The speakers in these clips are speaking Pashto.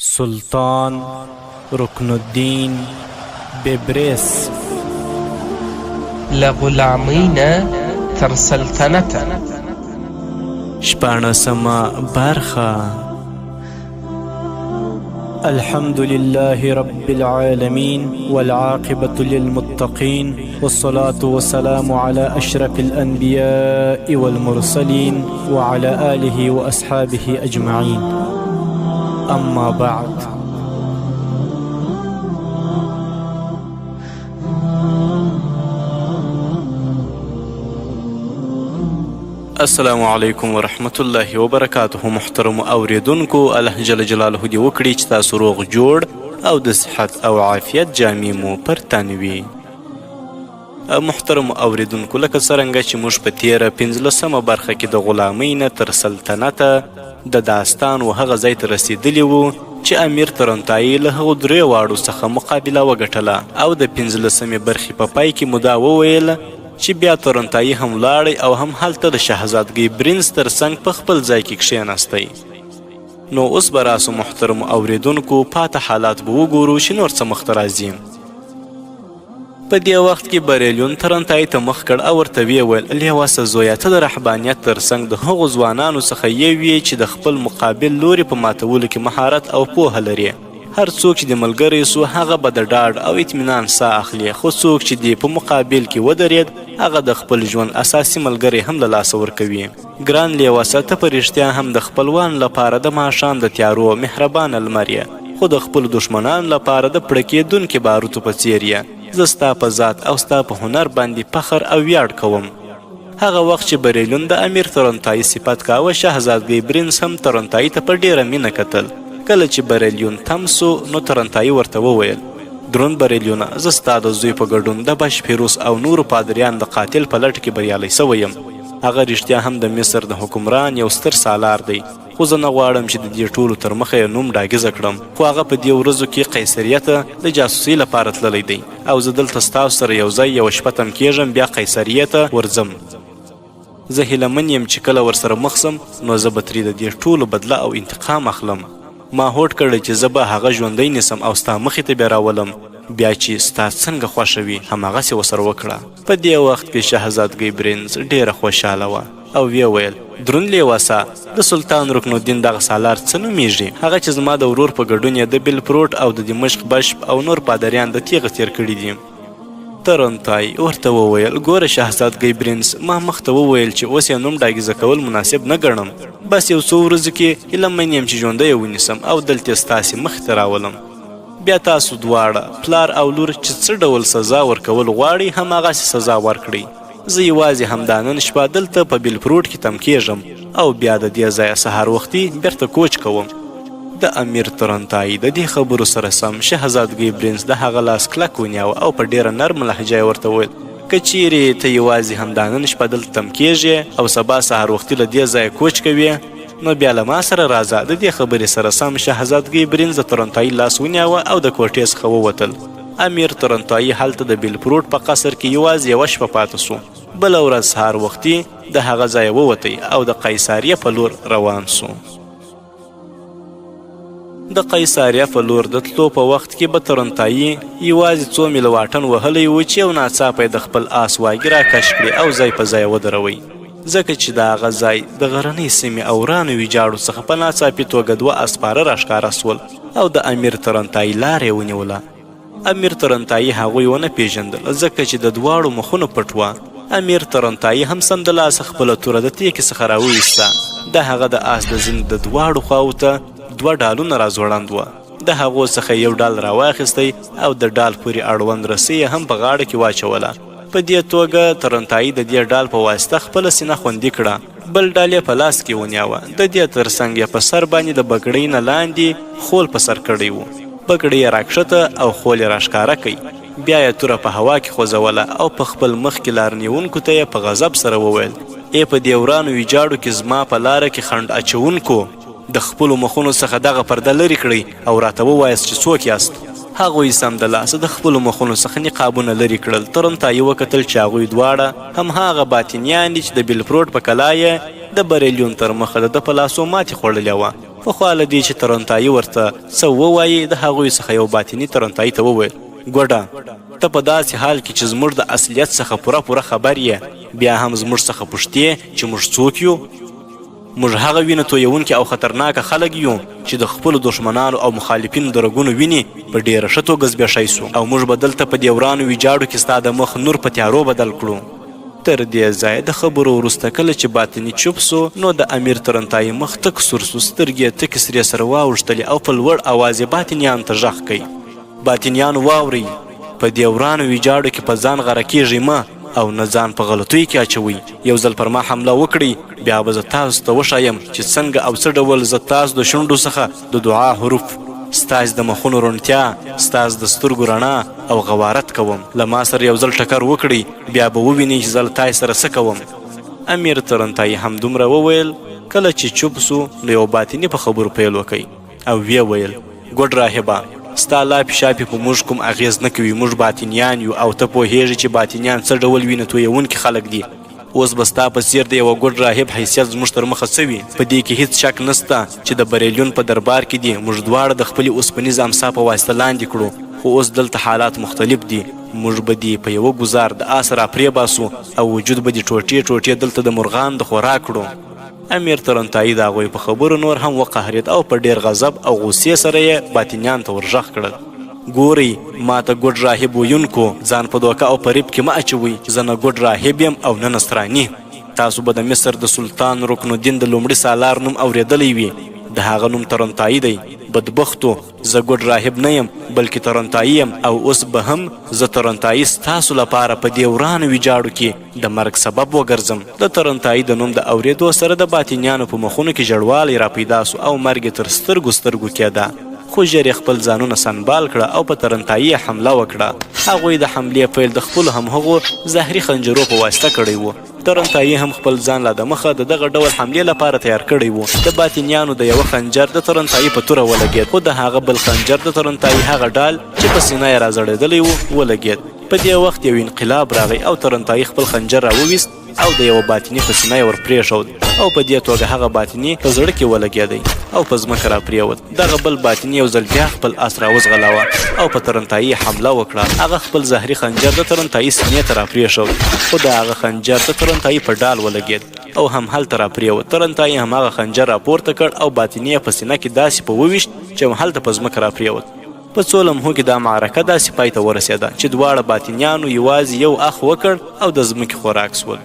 سلطان رکن الدین ببرس له غلامۍ نه تر سلطنته. شپاړسمه برخه. الحمد لله رب العالمين والعاقبة للمتقين والصلاة والسلام على أشرف الأنبياء والمرسلين وعلى آله وأصحابه أجمعين. أما بعد. السلام علیکم ورحمت الله وبرکاته. محترم اوریدونکو، الله جل جلاله دې وکړي چې تاسو روغ جوړ او د صحت او عافیت جامې مو پر تن وي. محترم اوریدونکو، لکه څرنګه چې موږ په تیره 15مه برخه کې د غلامۍ نه تر سلطنته د داستان و هغه ځای ته رسېدلي وو چې امیر ترنتایي له هغو درې واړو څخه مقابله وګټله او د 15مې برخې په پای کې مو دا وویل چې بیا تورنتایي هم لاړی او هم هلته د شهزادګۍ برنس تر څنګ په خپل ځای کې کښېناستی. نو اوس به راسو محترم اوریدونکو، پاته حالات به وګورو چې نور څه مخته راځي. په دې وخت کې بریلیون ترنتایي ته مخ کړ او ورته ویې ویل: لیواسه زویه، ته د رهبانیت تر څنګ د هغو ځوانانو څخه یو یې چې د خپل مقابل لوري په ماتولو کې مهارت او پوهه لري. هر څوک چې د ملګری سو هغه به د ډاډ او اطمینان ساه اخلي، خو څوک چې د په مقابل کې ودرېد هغه د خپل ژوند اساسي ملګری هم له لاسه ورکوي. ګران لیواسه، ته په رښتیا هم د خپلوان لپاره د ماښام د تیارو مهربانه لمر یې، خو د خپلو دښمنانو لپاره د پړکېدونکي باروتو په څیر یې. زه ستا په ذات او ستا په هنر باندې فخر او ویاړ کوم. هغه وخت چې بریلیون د امیر ترنتایي صفت کاوه، شهزادګۍ برنس هم ترنتایي ته په ډیره مینه کتل. کله چې بریلیون تم سو نو ترنتایي ورته وویل: دروند بریلیونه، زه ستا د زوی په ګډون د بشپیروس او نورو پادریانو د قاتل په لټ کې بریالی سوی یم. هغه رښتیا هم د مصر د حکمران یو ستر سالار دی، خو زه نه غواړم چې د دې ټولو تر مخه یې نوم ډاګیزه کړم. خو هغه په دې ورځو کې قیصریه ته د جاسوسۍ لپاره تللی دی او زه دلته ستاسو سره یو ځای یوه شپه تم کېږم، بیا قیصریه ته ورځم. زه هیله من یم چې کله ورسره مخ سم نو زه به ترې د دې ټولو بدله او انتقام اخلم. ما هوډ کړی چې زه به هغه ژوندی نیسم او ستا مخې ته بیا راولم، بیا چې ستا څنګه خوښه وي هماغسې ورسره وکړه. په دې وخت کې شهزادګۍ برنس ډیره خوشحاله وه او ویې ویل: دروند لیواسه، د سلطان رکن الدین دغه سالار څه نومیږي؟ هغه چې زما د ورور په ګډون یې د بلپروټ او د دمشق بشپ او نور پادریان د تیغه تیر کړي دي. ترنتایي ورته وویل: ګوره شهزادګۍ برنس، ما مخته وویل چې اوس یې نوم ډاګیزه کول مناسب نه ګڼم. بس یو څو ورځو کې هیله من یم چې ژوندی یې ونیسم او دلته ستاسې مخې ته راولم. بیا تاسو دواړه پلار او لور چې څه ډول سزا ورکول غواړئ هماغسې سزا ورکړئ. زه یوازې همدا نن شپه دلته په بلپروټ کې تم کېږم او بیا د دې ځایه سهار وختي بیرته کوچ کوم. د امیر ترنتایي د دې خبرو سره سم شهزادګۍ برنس د هغه لاس کلک ونیاوه او په ډیره نرم لهجه یې ورته وویل: که چیرې ته یوازې همدا نن شپه دلته تم کېږې او سبا سهار وختي له دې ځایه کوچ کوې نو بیا له ما سره راځه. د دې خبرې سره سم شهزادګۍ برنس د ترنتایي لاس ونیاوه او د کوټې څخه ووتل. امیر ترنتایي هلته د بلپروټ په قصر کې یوازې یوه شپه پاته سو. بله ورځ سهار وختي د هغه ځایه ووتی او د قیصاریه په لور روان سو. د قیصاریه په لور د تلو په وخت کې به ترنتایي یوازې څو میله واټن وهلی و چې یو ناڅاپه یې د خپل آس واګي راکش کړي او ځای په ځای ودروئ، ځکه چې د هغه ځای د غرنۍ سیمې او ورانو ویجاړو څخه په ناڅاپي توګه دوه اسپاره راښکاره سول او د امیر ترنتایي لاره یې ونیوله. امیر ترنتایي هغوی ونه پیژندل ځکه چې د دواړو مخونه پټ وه. امیر ترنتایي هم سمدلاسه خپله توره د تیکې څخه راویسته. د هغه د آس د زین د دواړو خواو ته دوه ډالونه راځوړند وه. د هغو څخه یو ډال راواخیستی او د ډال پورې اړوند رسۍ یې هم په غاړه کې واچوله. په دې توګه ترنتایي د دې ډال په واسطه خپله سینه خوندي کړه، بل ډال یې په لاس کې ونیوه. د دې تر څنګ یې په سر باندې د بګړۍ نه لاندې خول په سر کړی و. بګړۍ یې راکښته او خول یې راښکاره کړئ. بیا یې توره په هوا کې خوځوله او په خپل مخ کې لار نیونکو ته یې په غضب سره وویل: ای په دې ورانو ویجاړو کې زما په لاره کې خنډ اچونکو، د خپلو مخونو څخه دغه پرده لرې کړئ او راته ووایاست چې څوک یاست. هغوی سمدلاسه د خپلو مخونو څخه نقابونه لرې کړل. ترنتایي وکتل چې هغوی دواړه همهغه باطنیان دي چې د بلپروټ په کلا یې د بریلیون تر مخه د ده په لاسو ماتې خوړلې وه. پخوا له دې چې ترنتایي ورته څه ووایي د هغوی څخه یو باطني ترنتایي ته وویل ګوډه ته په داسې حال کې چې زموږ د اصلیت څخه پوره خبر یې بیا هم زموږ څخه پوښتې چې موږ څوک یو موږ هغه وینه تویونکي او خطرناکه خلک یو چې د خپلو دښمنانو او مخالفینو د رګونو وینې په ډېره ښه توګه زبېښی سو او موږ به دلته په دې ورانو ویجاړو کې ستا د مخ نور په تیارو بدل کړو تر دې ځایه د خبرو وروسته کله چې باطني چوپ سو نو د امیر ترنتایي مخ تک سور سو سترګې یې تکې سرې سره واوښتلې او په لوړ اواز یې باطنیانو ته غږ کوي باطنیانو واورئ په دې ورانو ویجاړو کې په ځان غره کیږئ مه او نه ځان په غلطیو کې اچوئ یو ځل پر ما حمله وکړئ بیا به زه تاسو ته وښایم چې څنګه او څه ډول زه تاسو د شونډو څخه د دعا حروف ستاسو د مخونو روڼتیا ستاسو د سترګو رڼا او غوارت کوم له ما سره یو ځل ټکر وکړئ بیا به ووینئ چې زه له تاسو سره څه کوم امیر ترنتایي همدومره وویل کله چې چوپ سو نو یو باطني په خبرو پیل وکړ او ویې ویل ګوډ راهبه ستا لاپې شاپې په موږ کوم اغېز نه کوي موږ باطنیان یو او ته پوهېږې چې باطنیان څه ډول وینه تویونکي خلک دي اوس به ستا په څېر د یوه ګوډ راهب حیثیت زموږ تر مخه څه وي په دې کې هیڅ شک نسته چې د بریلیون په دربار کې دي موږ دواړه د خپلې اوسپنیز امسا په واسطه لاندې کړو خو اوس دلته حالات مختلف دي موږ به دې په یوه ګزار د آس راپرې باسو او وجود به دې ټوټې ټوټې دلته د مرغان د خوراک کړو امیر ترنتایي د هغوی په خبرو نور هم وقهرېد او په ډېر غضب او غوسې سره یې باطنیان ته ورغږ کړل ګورئ ما ته ګوډ راهب ویونکو ځان په دوکه او فریب کې مه اچوئ زه نه ګوډ راهب یم او نه نصراني تاسو به د مصر د سلطان رکن الدین د لومړي سالار نوم اورېدلی وي د هغه نوم ترنتایي دی بدبختو زه ګوډ راهب نه یم بلکې ترنتایي یم او اوس به هم زه ترنتایي ستاسو لپاره په دې ورانو ویجاړو کې د مرګ سبب وګرځم د ترنتایي د نوم د اورېدو سره د باطنیانو په مخونو کې ژړوالی راپیدا سو او مرګ یې تر سترګو کېده خو ژر یې خپل ځانونه سنبال کړه او په ترنتایي یې حمله وکړه هغوی د حملې پیل د خپلو همهغو زهري خنجرو په واسطه کړی و ترنتایي هم خپل ځان لا د مخه د دغه ډول حملې لپاره تیار کړی و د باطنیانو د یوه خنجر د ترنتایي په توره ولګېد خو د هغه بل خنجر د ترنتایي هغه ډال چې په سینه یې راځړېدلی و ولګېد په دې وخت یو انقلاب راغی او ترنتایي خپل خنجر راوویست او د یوه باطني په سینه یې ورپرېښود او په دې توګه هغه باطني په زړه کې ولګېدی او په ځمکه راپرېوت دغه بل باطني یو ځل بیا خپل آس راوځغلاوه او په ترنتایي حمله وکړه هغه خپل زهري خنجر د ترنتایي سینې ته راپرېښود خو د هغه خنجر د ترنتایي په ډال ولګېد او هم هلته راپرېوت ترنتایي هماغه خنجر راپورته کړ او باطني یې په سینه کې داسې په وویشت چې هلته په ځمکه راپرېوت په څو لمحو کې دا معرکه داسې پای ته ورسېده چې دواړه باطنیانو یوازې یو اخ وکړ او د ځمکې خوراک سول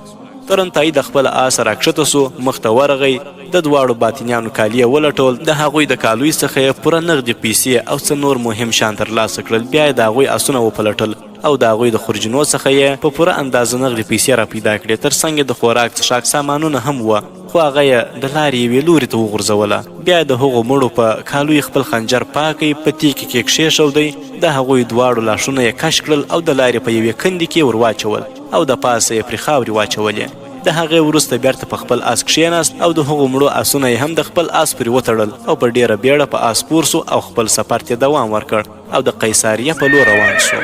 ترنتایي د خپل آس راکښته سو مخ ته ورغی د دواړو باطنیانو کالي یې ولټول د هغوی د کالوی څخه یې پوره نغدې پیسې او څه نور مهم شیان ترلاسه کړل بیا یې د هغوی آسونه وپلټل او د هغوی د خورجینو څخه یې په پوره اندازه نغدې پیسې راپیدا کړې تر څنګ یې د خوراک څښاک سامانونه هم وه خو هغه یې د لارې یوې لوري ته وغورځوله بیا یې د هغو مړو په کالو یې خپل خنجر پاکی په تیکې کې کښېښودی د هغوی دواړو لاشونه یې کش کړل او د لارې په یوې کندې کې ور واچول او د پاسه یې پرې خاورې واچولې د هغې وروسته بیرته په خپل آس کښېناست او د هغو مړو آسونه یې هم د خپل آس پرې وتړل او په ډېره بیړه په آس پور سو او خپل سفر ته دوام ورکړ او د قیصاریه په لور روان سو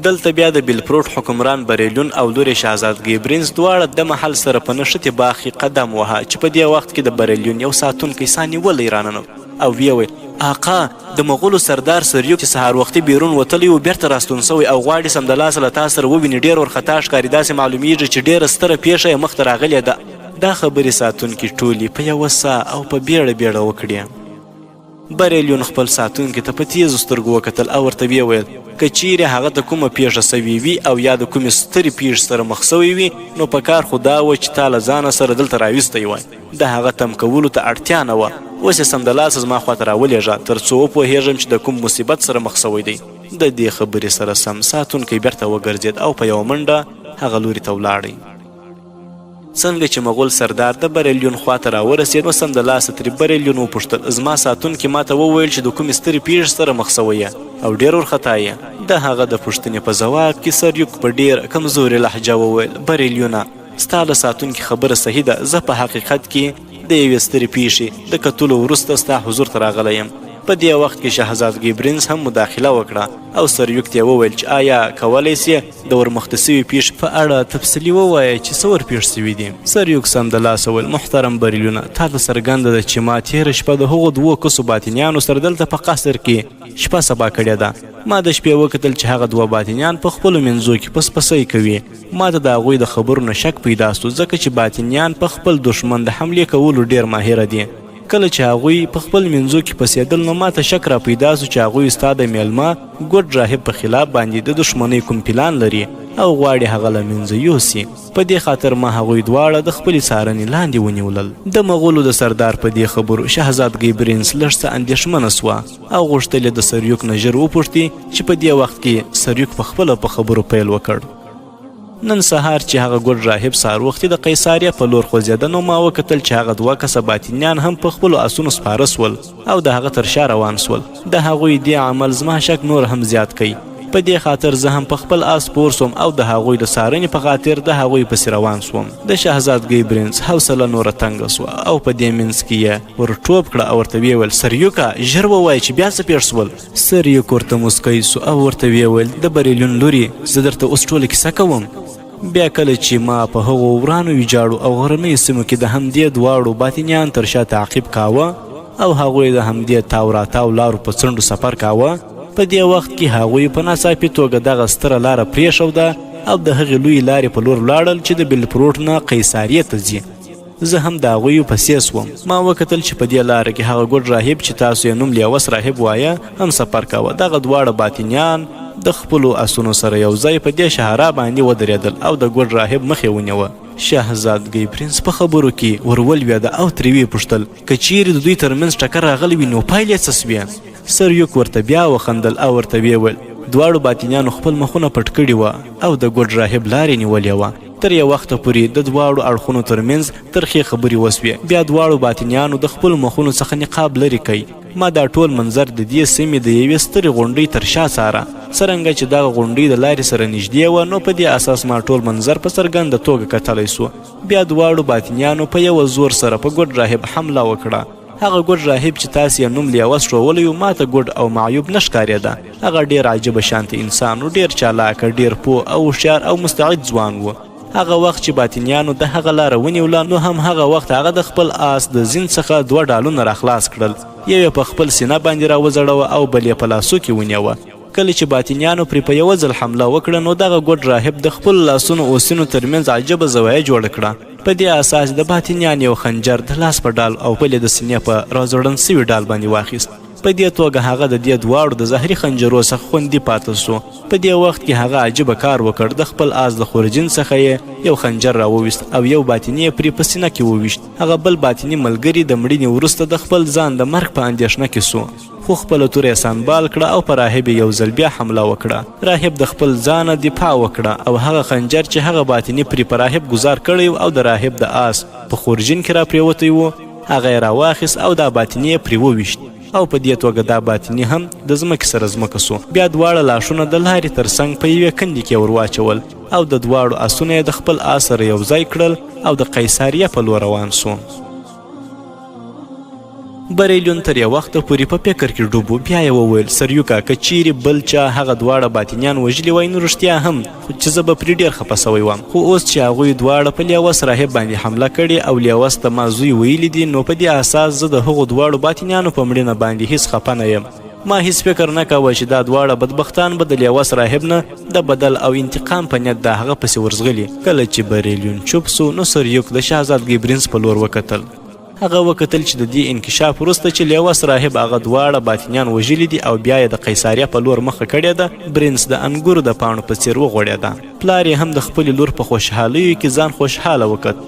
دلته بیا د بیلپروټ حکمران بریلیون او لور شهزادګۍ برنس دواړه د محل سره په نښتې باغ کې قدم وهه چې په دې وخت کې د بریلیون یو ساتونکی سا نیولی راننوت او ویې ویل آقا د مغولو سردار سریوک چې سهار وختي بیرون وتلی و بیرته راستون سوی او غواړي سمدلاسه له تا سره وویني ډېر ورخطا ښکاري داسې معلومیږي چې ډېره ستره پیښه یې مخته راغلې ده دا خبرې ساتونکي ټولې په یوه سا او په بیړه بیړه وکړې بریلیون خپل ساتونکي ته په تیزو سترګو وکتل او ورته ویې ویل که چیرې هغه ته کومه پیښه سوې وي او یا د کومې سترې پیښې سره مخ سوی وي نو په کار خو دا و چې تا له ځانه سره دلته راویستی وای د هغه تم کولو ته اړتیا نه وه اوس یې سمدلاسه زما خواته راولېږه تر څو وپوهېږم چې د کوم مصیبت سره مخ سوی دی د دې خبرې سره سم ساتونکی بیرته وګرځېد او په یوه منډه هغه لوري ته ولاړی څنګه چې مغول سردار د بریلیون خواته راورسېد نو سمدلاسه ترې بریلیون وپوښتل زما ساتونکي ما ته وویل چې د کومې سترې پیښې سره مخ سوی یې او ډېر ورخطا یې د هغه د پوښتنې په ځواب کې سریوک په ډېر کمزورې لهجه وویل بریلیونه ستا له ساتونکي خبره صحیح ده زه په حقیقت کې د یوې سترې پیښې د کتلو وروسته ستا حضور ته راغلی یم په دې وخت کې شهزادګۍ برنس هم مداخله وکړه او سریوک ته وویل چې آیا کولی سې د ورمخته سوي پیښې په اړه تفصیلي ووایه چې څه ورپېښ سوي دي. سریوک سمدلاسه وویل محترم بریلیونه تا ته څرګنده ده چې ما تېره شپه د هغو 2 کسو باطنیانو سره دلته په قصر کې شپه سبا کړې ده. ما د شپې وکتل چې هغه 2 باطنیان په خپلو منځو کې پسپسۍ کوي. ما ته د هغوی د خبرو نه شک پیدا سو ځکه چې باطنیان په خپل دښمن د حملې کولو ډېر ماهره دي. کله چې هغوی په خپل منځو کې پسېدل نو ما ته شک را پیدا سو چې هغوی ستا د میلمه ګوډ راهب په خلاف باندې د دښمنۍ کوم پلان لري او غواړي هغه له منځه یوسي. په دې خاطر ما هغوی دواړه د خپلې څارنې لاندې ونیولل. د مغولو د سردار په دې خبرو شهزادګۍ برنس لږ څه اندېښمنه سوه او غوښتل یې د سریوک نه ژر وپوښتي چې په دې وخت کې سریوک پخپله په خبرو پیل وکړ. نن سهار چې هغه ګوډ راهب سهار وختي د قیصاریه په لور خوځېده نو ما وکتل چې هغه 2 کسه باطنیان هم په خپلو اسونو سپاره سول او د هغه تر شا روان سول. د هغوی دې عمل زما شک نور هم زیات کوي. په دې خاطر زه هم په خپل آس پور سوم او د هغوی د څارنې په خاطر د هغوی پسې روان سوم. د شهزادګۍ برنس حوصله نوره تنګه سوه او په دې منځ کې یې ور ټوپ کړه او ورته ویې ویل سریوکه ژر ووایه چې بیا څه پېښ سول. سریوک ورته مسکی سو او ورته ویې ویل د بریلیون لورې زه درته اوس ټوله کیسه کوم. بیا کله چې ما په هغو ورانو ویجاړو او غرنیو سیمو کې د همدې 2 باطنیان تر شا تعقیب کاوه او هغوی د همدې تاو راتاو لارو په څنډو سفر کاوه. په دې وخت کې هغوی په ناڅاپي توګه دغه ستره لاره پرېښوده او د هغې لویې لارې په لور ولاړل چې د بلپروټ نه قیصاریې ته ځي. زه هم د هغوی پسې سوم. ما وکتل چې په دې لاره کې هغه ګوډ راهب چې تاسو یې نوم لیوس راهب وایه هم سفر کاوه. دغه 2 باطنیان د خپلو اسونو سره یو ځای په دې شهره باندې ودرېدل او د ګوډ راهب مخ یې ونیوه. شهزادګۍ پرنس په خبرو کې ورولوېده او ترې ویې پوښتل که چیرې د دوی ترمنځ ټکر راغلی وي نو پایلې څه سوې؟ سریوک ورته بیا وخندل او ورته ویې ویل 2 باطنیانو خپل مخونه پټ کړي وه او د ګوډ راهب لارې نیولې وه. تر یو وخته پورې د 2 اړخونو ترمنځ ترخې خبرې وسوې. بیا 2 باطنیانو د خپلو مخونو څخه نقاب لرې کړ. ما دا ټول منظر د دې سیمې د یوې سترې غونډۍ تر شا څاره. څرنګه چې دغه غونډۍ د لارې سره نږدې وه نو په دې اساس ما ټول منظر په څرګنده توګه کتلی سو. بیا 2 باطنیانو په یوه زور سره په ګوډ راهب حمله وکړه. هغه ګوډ راهب چې تاسې یې نوم لیوس ښوولی و ما ته ګوډ او معیوب نه ښکارېده. هغه ډېر عجیبه شانته انسان و، ډېر چالاکه، ډېر پوه او هوښیار او مستعد ځوان و. هغه وخت چې باطنیانو د هغه لاره ونیوله نو هم هغه وخت هغه د خپل آس د زین څخه 2 ډالونه راخلاص کړل. یو یې په خپل سینه باندې راوځړوه او بل یې په لاسو کې ونیوه. کله چې باطنیانو پرې په یوه ځل حمله وکړه نو دغه ګوډ راهب د خپلو لاسونو او سینو ترمنځ عجیبه زاویه جوړه کړه. په دې اساس د باطنیان یو خنجر د لاس په ډال او بل یې د سینې په راځوړند سوي ډال باندې واخیست. په دې توګه هغه د دې 2 د زهري خنجرو څخه خوندي پاته سو. په دې وخت کې هغه عجیبه کار وکړ. د خپل آس د خورجین څخه یې یو خنجر راوویست او یو باطني یې پرې په سینه کې وویشت. هغه بل باطني ملګري د مړینې وروسته د خپل ځان د مرګ په اندېښنه کې سو، خو خپله توره یې سنبال کړه او په راهب یو ځل بیا حمله وکړه. راهب د خپل ځانه دفاع وکړه او هغه خنجر چې هغه باطني پرې په راهب ګزار کړی او د راهب د آس په خورجین کې را پرېوتی و هغه یې راواخیست او دا باطني یې پرې وویشت او په دې توګه دا باطني هم د ځمکې سره ځمکه سو. بیا 2 لاشونه د لارې تر څنګ په یوې کندې کې ور واچول او د 2 آسونه یې د خپل آس سره یو ځای کړل او د قیصاریه په لور روان سو. بریلیون تر یو وخته پورې په فکر کې ډوب و. بیا یې وویل سریوکه که چیرې بل چا هغه 2 باطنیان وژلي وای نو رښتیا هم چې زه به پرې ډېر خفه سوی وم، خو اوس چې هغوی 2 په لیوس راهب باندې حمله کړې او لیوس ته ما زوی ویلي دي نو په دې اساس زه د هغو 2 باطنیانو په مړینه باندې هیڅ خفه نه یم. ما هیڅ فکر نه کوه چې دا 2 بدبختان به د لیوس راهب نه د بدل او انتقام په نیت د هغه پسې ورځغلي. کله چې بریلیون چوپ سو نو سریوک د شهزادګۍ برنس په لور وکتل. هغه وکتل چې د دې انکشاف وروسته چې لیوس راهب هغه 2 باطنیان وژلي دي او بیا یې د قیصاریه په لور مخه کړې ده. برنس د انګورو د پاڼو په څیر وغوړېده. پلار یې هم د خپلې لور په خوشحالیو کې ځان خوشحاله وکت.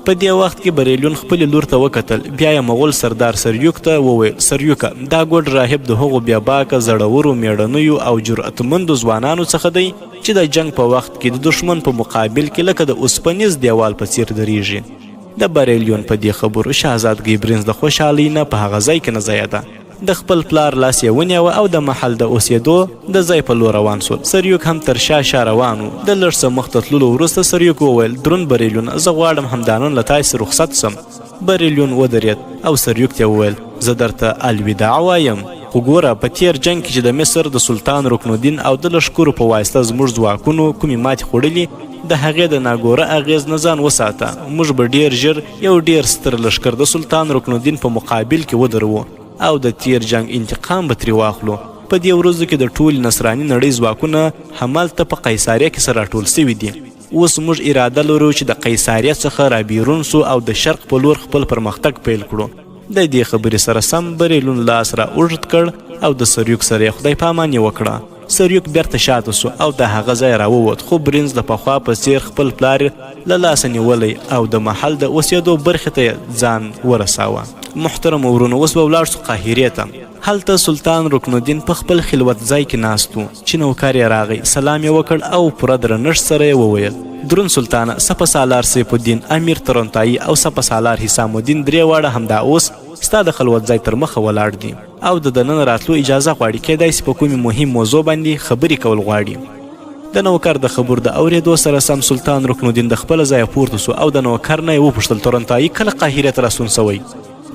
په دې وخت کې بریلیون خپلې لور ته وکتل. بیا یې مغول سردار سریوک ته وویل سریوکه دا ګوډ راهب د هغو بېباکه زړورو میړنیو او جرأتمندو ځوانانو څخه دی چې د جنګ په وخت کې د دښمن په مقابل کې لکه د اوسپنیز دیوال په څیر درېږي. د بریلیون په دې خبرو شهزادګۍ برنس د خوشحالۍ نه په هغه ځای کې نه ځایېده. د خپل پلار لاس یې ونیوه او د محل د اوسېدو د ځای په لور روان سول. سریوک هم تر شا روان و. د لږ څه مخته تللو وروسته سریوک وویل دروند بریلیون زه غواړم همدا نن له تاسې رخصت سم. بریلیون ودرېد او سریوک ته وویل زه درته الوداع وایم، خو ګوره په تیر جنګ کې چې د مصر د سلطان رکن الدین او د لښکرو په واسطه زموږ ځواکونو کومې ماتې خوړلي، د هغې د ناګوره اغېز نه ځان وساته. موږ به ډېر ژر یو ډېر ستر لښکر د سلطان رکن الدین په مقابل کې ودروو او د تیر جنګ انتقام به ترې واخلو. په دې ورځو کې د ټول نصراني نړۍ ځواکونه همالته په قیصاریه کې سره راټول سوي دي. اوس موږ اراده لرو چې د قیصاریه څخه رابیرون سو او د شرق په لور خپل پرمختګ پیل کړو. د دې خبرې سره سم بریلون لاس را اوږد کړ او د سریوک سره یې خدای پاماني وکړه. سریوک بیرته شاته سو او د هغه ځای راووت، خو برنس د پخوا په څیر خپل پلار له لاسه نیولی او د محل د اوسېدو برخې ته ځان ورساوه. محترم ورونو، اوس به ولاړ سو قاهرې ته. هلته سلطان رکن الدین په خپل خلوت ځای کې ناست و چې نوکر یې راغی، سلام یې وکړ او پوره درنښت سره یې وویل درون سلطانه، سپه سالار سیف الدین، امیر ترنتایي او سپه سالار حسام الدین درې واړه همدا اوس ستا د خلوت ځای تر مخه ولاړ دي او د دننه راتلو اجازه غواړي. کیدای سي په کومې مهم موضوع باندې خبرې کول غواړي. د نوکر د خبر د اورېدو سره سم سلطان رکن الدین د خپل ځای پورته سو او د نوکر نه یې وپوښتل ترنتایي کله قاهرې ته راستون سوی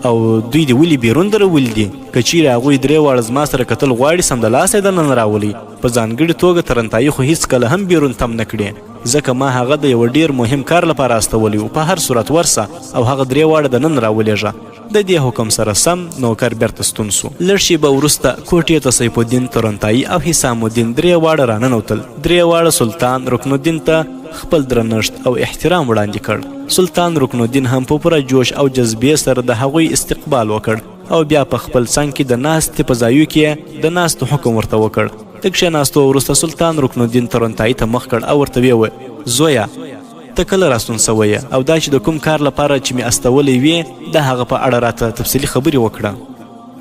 او دوی دې ولې بیرون درولي دي؟ که چیرې هغوی درې واړه زما سره کتل غواړي سمدلاسه یې دننه راولي. په ځانګړې توګه ترنتایي خو هیڅکله هم بیرون تم نه کړې، ځکه ما هغه د یو ډیر مهم کار لپاره استولی و. په هر صورت ورسه او هغه درې واړه دننه راولېږه. د دې حکم سره سم نوکر بیرته ستون سو. لږ شیبه وروسته کوټې ته سیف الدین، ترنتایي او حسام الدین درې واړه راننوتل. درې واړه سلطان رکن الدین ته خپل درنښت او احترام وړاندې کړ. سلطان رکن الدین هم په پوره جوش او جذبې سره د هغوی استقبال وکړ او بیا په خپل څنګ کې د ناستې په ځایو کې د ناستو حکم ورته وکړ. د کښېناستو وروسته سلطان رکن الدین ترنتایي ته مخ کړ او ورته ویې زویه، ته کله راستون سوی او دا چې د کوم کار لپاره چې مې استولی وې د هغه په اړه راته تفصیلي خبرې وکړه.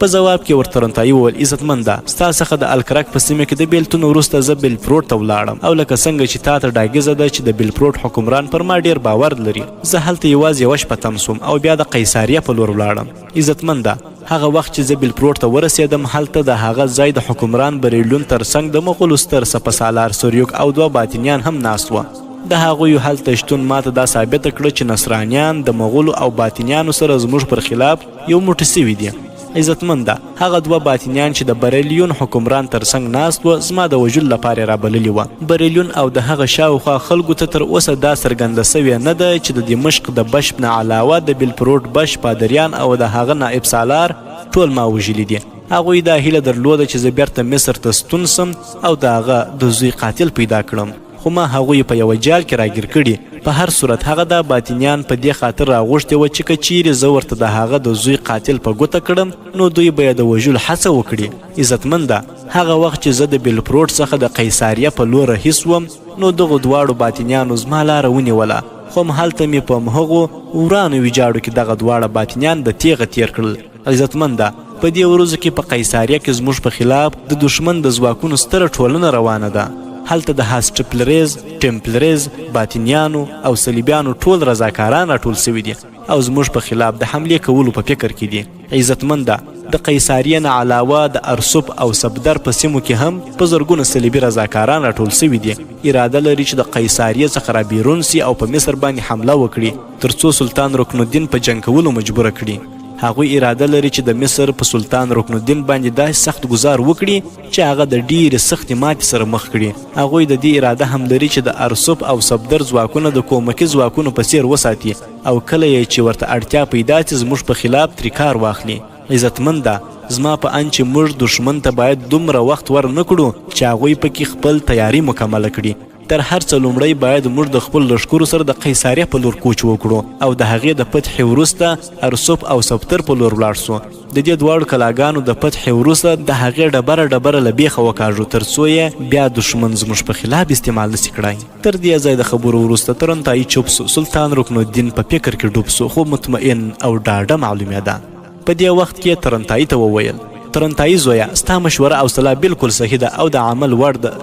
په جواب کې ورته ترنتایي وویل عزتمنده، ستا څخه د الکرک په سیمه کې د بیلتون وروسته زه بلفروټ ته ولاړم او لکه څنګه چې تا ته ډاګیزه ده چې د بلفروټ حکمران پر ما ډیر باور لري، زه هلته یوازې یوه شپه تم سوم او بیا د قیصاریه په لور ولاړم. عزتمنده، هغه وخت چې زه بلفروټ ته ورسېدم هلته د هغه ځای د حکمران بریلیون ترڅنګ د مغولو ستر سپه سالار سریوک او دوه باطنیان هم ناست وه. د هغوی هلته شتون ماته دا ثابته کړه چې نصرانیان د مغولو او باطنیانو سره زموږ پر خلاف یو موټی سوي دي. عزتمنده، هغه دوه باطنیان چې د بریلیون حکمران ترڅنګ ناست و زما د وژلو لپاره رابللي وه. بریلیون او د هغه شاوخوا خلکو ته تر اوسه دا څرګنده سوې نه ده چې د دمشق د بشپ نه علاوه د بلفروټ بشپ پادریان او د هغه نائب سالار ټول ما وژلي دي. هغوی دا هیله درلوده چې زه بیرته مصر ته ستون سم او د هغه د زوی قاتل پیدا کړم، خو ما هغوی په یوه جال کې راګیر کړي. په هر صورت هغه دا باطنیان په دې خاطر راغوښتې وه چې که چیرې زه ورته د هغه د زوی قاتل په ګوته کړم نو دوی به یې د وژلو هڅه وکړي. عزتمنده، هغه وخت چې زه د بلفروټ څخه د قیصاریه په لور رهي سوم نو دغو دواړو باطنیانو زما لاره ونیوله، خو همهلته مې په همهغو ورانو ویجاړو کې دغه دواړه باطنیان د تیغه تیر کړل. عزتمنده، په دې ورځو کې په قیصاریه کې زموږ په خلاف د دشمن د ځواکونو ستره ټولنه روانه ده. هلته د هاسټپلریز، ټمپلریز، باطنیانو او صلیبیانو ټول رضاکاران راټول سوي دي او زموږ په خلاف د حملې کولو په فکر کې دي. عزتمنده، د قیصاریه نه علاوه د ارسوب او صفدر په سیمو کې هم په زرګونه صلیبي رضاکاران راټول سوي دي. اراده لري چې د قیصاریه څخه رابیرون سي او په مصر باندې حمله وکړي تر څو سلطان رکن الدین په جنګ کولو مجبوره کړي. هغوی اراده لري چې د مصر په سلطان رکن الدین باندې داسې سخت ګزار وکړي چې هغه د ډیرې سختې ماتې سره مخ کړي. هغوی د دې اراده هم لري چې د ارسوب او صفدر ځواکونه د کومکي ځواکونو په څیر وساتي او کله یې چې ورته اړتیا پیدا چې زموږ په خلاف ترې کار واخلي. عزتمنده، زما په ان چې موږ دشمن ته باید دومره وخت ور نه کړو چې هغوی پکې خپل تیاری مکمله کړي. تر هر څه لومړی باید موږ د خپل لښکرو سره د قیصاریه په لور کوچ وکړو او د هغې د فتحې وروسته ارسوب او صفدر په لور ولاړ سو. د دې دواړو کلاګانو د فتحې وروسته د هغې ډبره له بیخه وکاږو تر څو یې بیا دشمن زموږ په خلاف استعمال نسي کړای. تر دې ځای د خبرو وروسته ترنتایي چوپ سو. سلطان رکن الدین په فکر کې ډوب سو خو مطمئن او ډاډه معلومېده. په دې وخت کې ترنتایي ته وویل ترنتایي زویه، ستا مشوره او صلاح بالکل صحیح ده او د عمل وړ ده.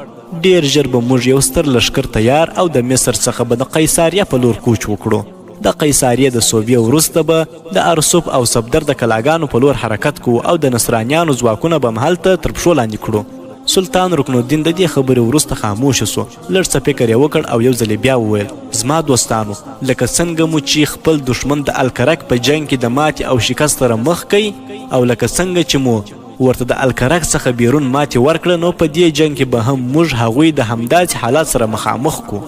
ډیر ژر به موږ یو ستر لښکر تیار او د مصر څخه به د قیصاریه په لور کوچ وکړو. د قیصاریه د صوبیه وروسته به د ارسوب او صفدر د کلاګانو په لور حرکت کوو او د نصرانیانو ځواکونه به هم هلته تر پښو لاندې کړو. سلطان رکن الدین د دې خبرې وروسته خاموشه سو. لږ څه فکر یې وکړ او یو ځل بیا وویل: زما دوستانو، لکه څنګه مو چې خپل دښمن د الکرک په جنګ کې د ماتې او شکست سره مخ کوي، او لکه څنګه چې مو ورته د الکرک څخه بیرون ماتې ورکړه، نو په دې جنګ کې به هم موږ هغوی د همداسې حالات سره مخامخ کو.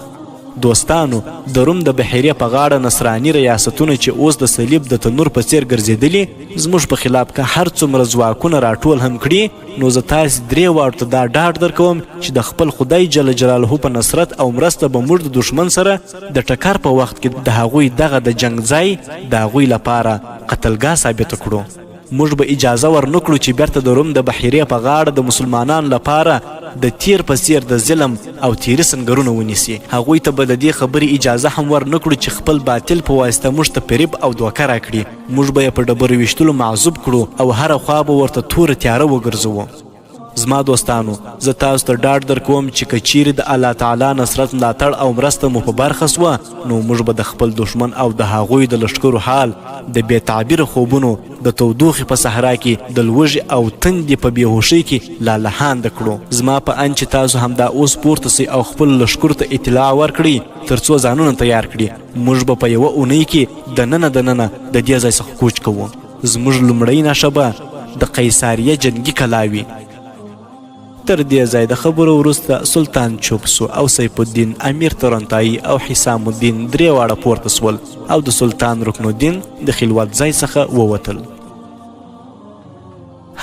دوستانو، د روم د بحیرې په غاړه نصراني ریاستونه چې اوس د صلیب د تنور په څیر ګرځېدلي، زموږ په خلاف که هر څومره ځواکونه راټول هم کړي، نو زه تاسې 3 واړو ته دا ډاډ درکوم چې د خپل خدای جل جلاله په نصرت او مرسته به موږ د دښمن سره د ټکر په وخت کې د هغوی دغه د جنګ ځای د هغوی لپاره قتلګاه ثابته کړو. موږ به اجازه ورنکړو چې بیرته د روم د بحیرې په غاړه د مسلمانانو لپاره د تیر په څیر د ظلم او تیري سنګرونه ونیسي. هغوی ته به د دې خبرې اجازه هم ورنکړو چې خپل باطل په واسطه موږ ته فریب او دوکه راکړي. موږ به یې په ډبرو ویشتلو معذوب کړو او هره خوا به ورته توره تیاره وګرځوو. زما دوستانو، زه تاسو ته ډاډ درکوم چې که چیرې د الله تعالی نصرت، ملاتړ او مرسته مو په برخه سوه، نو موږ به د خپل دښمن او د هغوی د لښکرو حال د بې تعبیره خوبونو د تودوخې په صحرا کې د لوږې او تندې په بېهوشۍ کې لالهانده کړو. زما په اند چې تاسو همدا اوس پورته سئ او خپل لښکرو ته اطلاع ورکړئ تر څو ځانونه تیار کړي. موږ به په یوه اونۍ کې دننه د دې ځای څخه کوچ کوو. زموږ لومړۍ نښه به د قیصاریه جنګي کلا وي. تر دې ځای د خبرو وروسته سلطان چوپ سو او سیف الدین، امیر تورنتایي او حسام الدین 3 واړه پورته سول او د سلطان رکن الدین د خلوت ځای څخه ووتل.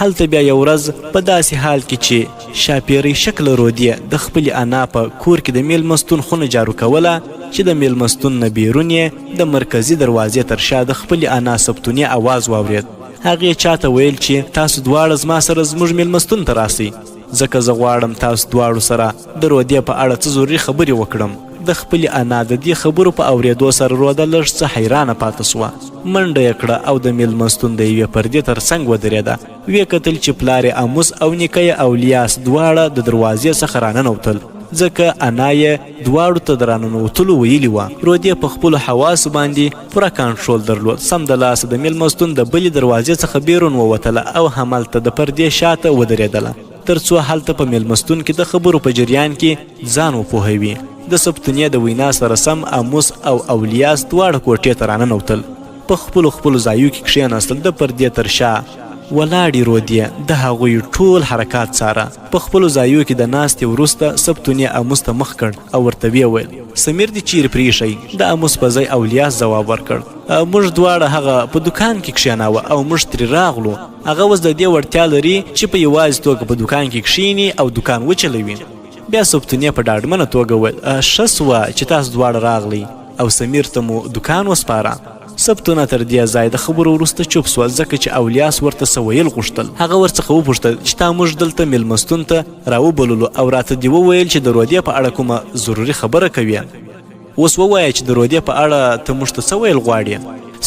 هلته بیا یو ورځ په داسې حال کې چې شاپیرۍ شکله رودیه د خپلې انا په کور کې د میلمستون خونه جارو کوله، چې د میلمستون نه بیرون یې د مرکزي دروازې تر شا د خپلې انا سبتوني اواز واورېد. هغې چاته ویل چې تاسو دواړه زما سره زموږ میلمستون ته راسئ، ځکه زه غواړم تاسو دواړو سره د رودې په اړه څه ضروري خبرې وکړم. د خپلې انا د دې خبرو په اورېدو سره روده لږ څه حیرانه پاته سوه. منډه یې کړه او د میلمستون د یوې پردې تر څنګ ودرېده. ویې کتل چې پلار یې اموس او نیکه یې اولیاس دواړه د دروازې څخه راننوتل، ځکه انا یې دواړو ته د راننوتلو ویلي وه. رودې په خپلو حواسو باندې پوره کنټرول درلود. سمدلاسه د میلمستون د بلې دروازې څخه بیرون ووتله او همالته د پردې شاته ودرېدله، تر څو هلته په میلمستون کې د خبرو په جریان کې ځان وپوهوي. د سبتونیې د وینا سره سم اموس او اولیاس دواړه کوټې ته راننوتل. په خپلو ځایو کې کښېناستل. د پردې تر شا ولاړې رودې د هغوی ټول حرکات څاره. په خپلو ځایو کې د ناستې وروسته سبتونیې اموس ته مخ کړ او ورته ویې ویل: سمیر دې چیرې پرېښی؟ د اموس په ځای اولیاس ځواب ورکړ: موږ دواړه هغه په دکان کې کښېناوه او موږ ترې راغلو. هغه اوس د دې وړتیا لري چې په یوازې توګه په دکان کې کښېني او دکان وچلوي. بیا سبتونیې په ډاډمنه توګه وویل: ښه سوه چې تاسو دواړه راغلی او سمیر ته مو دکان وسپاره. سبتونه تر دې ځای د خبرو وروسته چوپ سول، ځکه چې اولیاس ورته څه ویل غوښتل. هغه ورڅخه وپوښتل چې تا موږ دلته میلمستون ته راوبللو او راته دې وویل چې د رودې په اړه کومه ضروري خبره کوي. اوس ووایه چې د رودې په اړه ته موږ ته څه ویل غواړې؟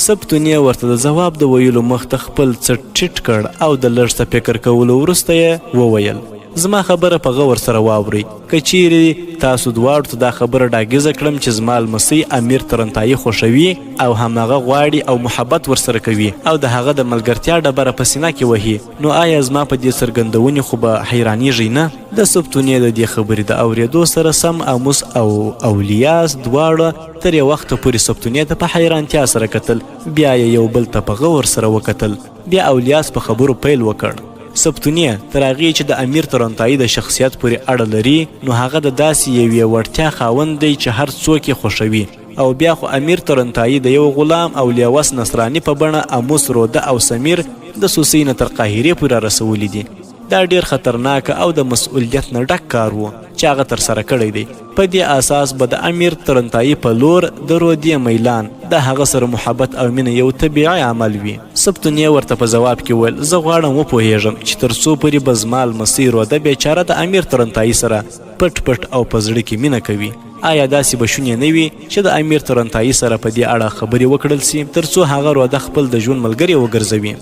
سبتونیې ورته د ځواب د ویلو مخته خپل څټ ټیټ کړ او د لږ څه فکر کولو وروسته یې وویل: زما خبره په غور سره واورئ. که چیرې تاسو دواړو ته دا خبره ډاګیزه کړم چې زما لمسی امیر تورنتایي خوښوي او هماغه غواړي او محبت ورسره کوي او د هغه د ملګرتیا ډبره په سینه کې وهي، نو آیا زما په دې څرګندونې خو به حیرانیږئ نه؟ د سبتونیې د دې خبرې د اورېدو سره سم اموس او اولیاس دواړه تر یو وخته پورې سبتونیې ته په حیرانتیا سره کتل. بیا یې یو بل ته په غور سره وکتل. بیا اولیاس په خبرو پیل وکړ: سبتونیې، تر هغې چې د امیر تورنتایي د شخصیت پورې اړه لري، نو هغه د داسې یوې وړتیا خاوند دی چې هر څوک یې خوښوي. او بیا خو امیر تورنتایي د یو غلام او لیوس نصراني په بڼه اموس، روده او سمیر د سوسۍ نه تر قاهرې پورې رسولی دي. دا ډیر خطرناک او د مسؤلیت نه ډک کار و چې هغه ترسره کړی دی. په دې اساس به د امیر تورنتایي په لور د رودې میلان د هغه سره محبت او مینه یو طبیعي عمل وي. سبتونیې ورته په ځواب کې ویل: زه غواړم وپوهیږم چې تر څو پورې به زما لمسی روده بیچاره د امیر تورنتایي سره پټ پټ او په زړه کې مینه کوي. آیا داسې به شونې نه وي چې د امیر تورنتایي سره په دې اړه خبرې وکړل سي تر څو هغه روده خپل د ژوند ملګری وګرځوي؟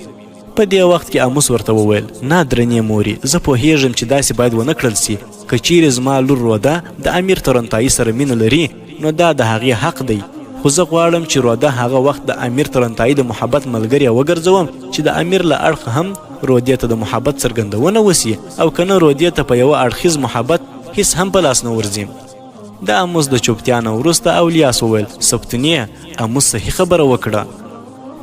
په دې وخت کې اموس ورته وویل: نه درنې مورې، زه پوهیږم چې داسې باید ونه کړل سي. که چیرې زما لور روده د امیر تورنتایي سره مینه لري، نو دا د هغې حق دی. خو زه غواړم چې روده هغه وخت د امیر تورنتایي د محبت ملګری وګرځوم چې د امیر له اړخه هم رودې ته د محبت څرګندونه وسي او که نه رودې ته په یوه اړخیز محبت هیڅ هم په لاس نه ورځي. د اموس د چوپتیا نه وروسته اولیاس وویل سبتنیه اموس صحیح خبره وکړه.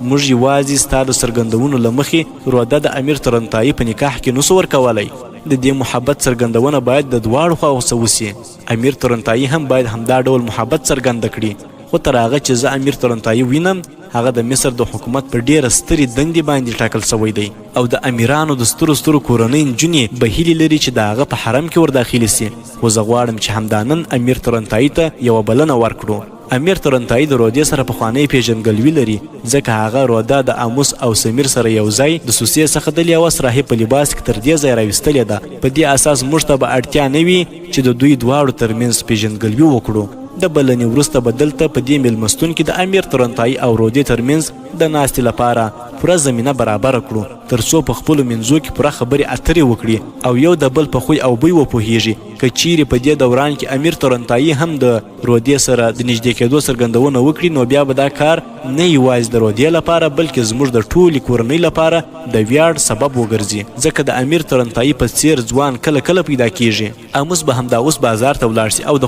موږ یوازې ستا د څرګندونو له مخې روده د امیر ترنتایي په نکاح کې نسو ورکولی. د دې محبت څرګندونه باید د دواړو خواو څه وسي. امیر ترنتایي هم باید همدا ډول محبت څرګنده کړي. خو تر هغه چې زه امیر ترنتایي وینم هغه د مصر د حکومت په ډیره سترې دندې باندې ټاکل سوی دی او د امیرانو د سترو کورنۍ نجونې به هیلې لري چې د هغه په حرم کې ورداخلې سي. خو زه غواړم چې همدا نن امیر ترنتایي ته یوه بلنه ورکړو. امیر ترنتایي د رودې سره پخوانی پیژندګلوي لري ځکه هغه روده د اموس او سمیر سره یو ځای د سوسیې څخه د لیوه سراحي په لباس کې تر دې ځای راویستلې ده. په دې اساس موږ ته به اړتیا نه وي چې د دوی دواړو ترمنځ پیژندګلوي وکړو. د بلنې وروسته به دلته په دې میلمستون کې د امیر ترنتایي او رودې ترمنځ د ناستې لپاره پوره زمینه برابره کړو تر څو په خپلو منځو کې پوره خبرې اترې وکړي او یو د بل په خوی او بوی وپوهیږي. که چیرې په دې دوران کې امیر ترنتایي هم د رودې سره د نږدې کېدو څرګندونه وکړي نو بیا به دا کار نه یوازې د رودې لپاره بلکې زموږ د ټولې کورنۍ لپاره د ویاړ سبب وګرځي ځکه د امیر ترنتایي په څیر ځوان کله کله پیدا کیږي. اموس به همدا اوس بازار ته ولاړ سي او د